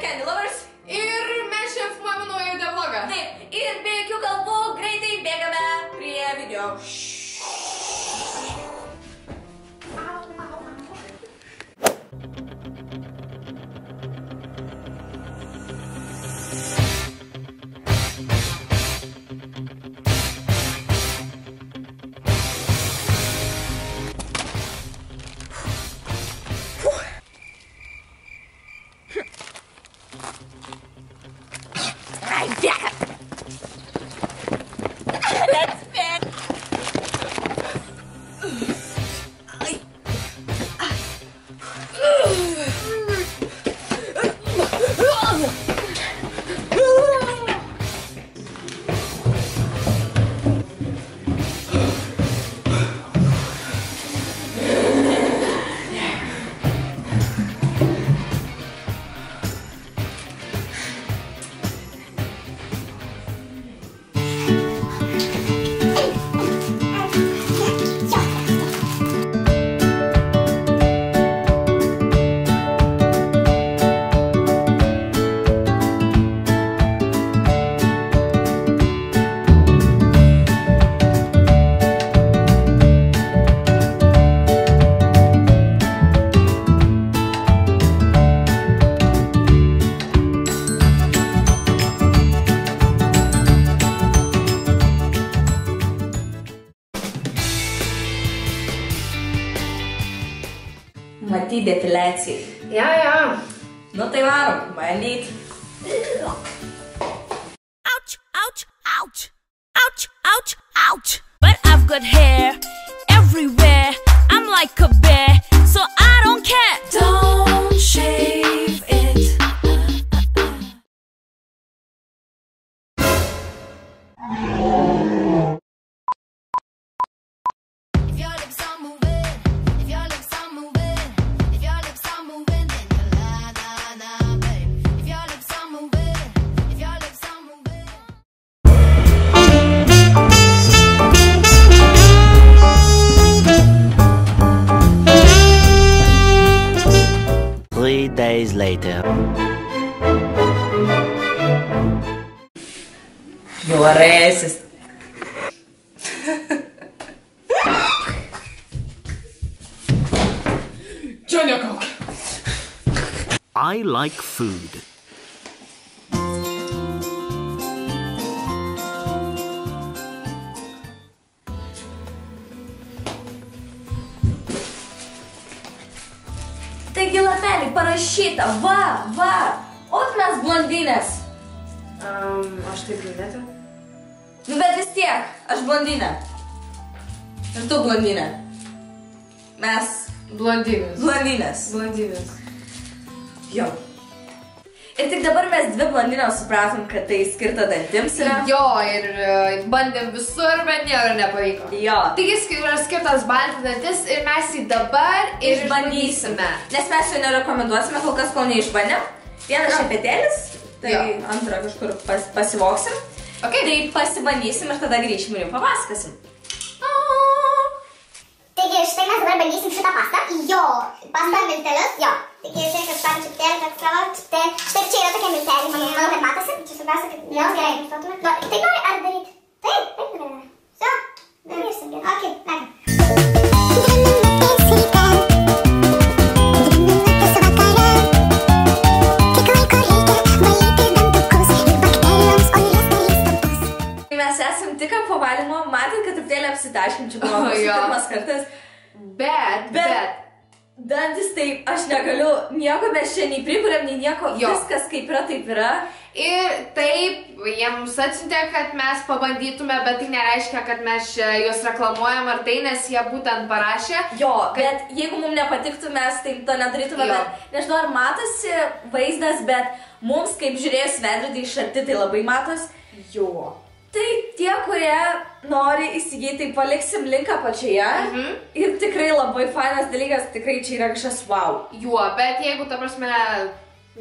Candy Lovers. Ir mes čia filmuojame naują videoblogą. Taip, ir be jokių kalbų greitai bėgame prie video. Matyt depiliacijai. Ja. Nu tai varom, bandyt. Ouch, ouch, ouch. Ouch, ouch, ouch. But I've got hair everywhere. I'm like a bear, so I don't care. Don't shave it. Days later. Juoresis. Čia nekauk. I like food. Taigi lapelį parašyta, va, o mes blondinės. Aš tai brunetė. Nu bet vis tiek, aš blondinė. Ir tu blondinė. Mes Blondinės. blondinės. Jo. Ir tik dabar mes dvi blondinės supratom, kad tai skirta dantims yra. Jo, ir bandėm visur, bet niekur nepavyko. Jo. Taigi yra skirtas balinti dantis ir mes jį dabar išbandysime. Nes mes jo nerekomenduosime, kol kas kol neišbandėm. Vienas šepetėlis, tai Jo. antrą kažkur pasivoksim. Okay. Tai pasibandysim ir tada grįšim ir jums papasakosim. Taigi štai mes dabar bandysim šitą pastą. Jo, pastą miltelius, jo. Taigi štai kažkokį čiptelį, kad savo čiptelį. Štai čia yra tokia miltelį, manau, kad matosi. Čia svarbiausia, kad jos gerai nustotume. Tai nori ar daryti? Taip gerai. So, darysim gerai. Ok, lekia. Matėt, kad truputėlį apsitaškim, čia buvo mūsų pirmas kartas. Bet. Dantis taip, aš negaliu, nieko mes čia nei prikuriam, nei nieko, viskas kaip yra, taip yra. Ir taip, jiems atsiuntė, kad mes pabandytume, bet tai nereiškia, kad mes juos reklamuojam ar tai, nes jie būtent parašė. Jo, bet jeigu mums nepatiktų, mes taip to nedarytume, bet nežinau, ar matosi vaizdas, bet mums, kaip žiūrėjus veidrodį iš arti, tai labai matos. Jo. Tai tie, kurie nori įsigyti, tai paliksim linką pačioje. Ir tikrai labai fainas dalykas, tikrai čia yra kažkas wow. Jo, bet jeigu, ta prasme,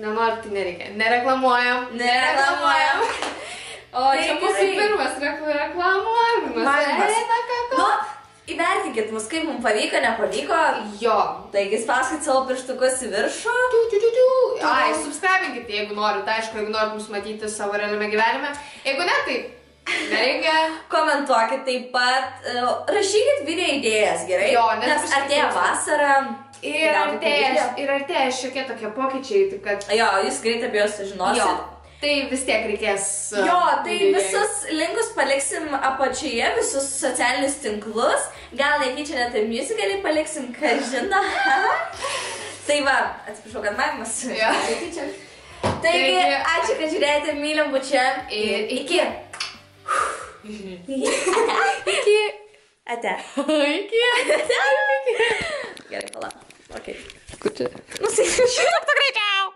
nenori, tai nereikia. Nereklamuojam. O čia mūsų pirmas reklamuojamas. Nu, įvertinkit mus, kaip mums pavyko, nepavyko. Jo. Taigi spauskit savo pirštukus į viršų. Ai, subscribinkit, jeigu norit, aišku, jeigu norit mus matyti savo realiame gyvenime. Jeigu ne, tai nereikia. Komentuokit taip pat, rašykit video idėjas, gerai? Jo, nes artėja vasara. Ir artėja šiokie tokie pokyčiai, tai kad... Jo, jūs greitai apie juos sužinosit. Jo. Tai vis tiek reikės... Jo, tai visus linkus paliksim apačioje, visus socialinius tinklus. Gal netyčia net ir musicalį paliksim, ką žino. Tai va, atsiprašau, kad maimas. Jo. Taigi, ačiū, kad žiūrėjote, mylim bučiam. Ir iki. Iki. Ate. Iki. Gerai, palauk. Ok. Kur čia? Nusišau. Šitą greičiau.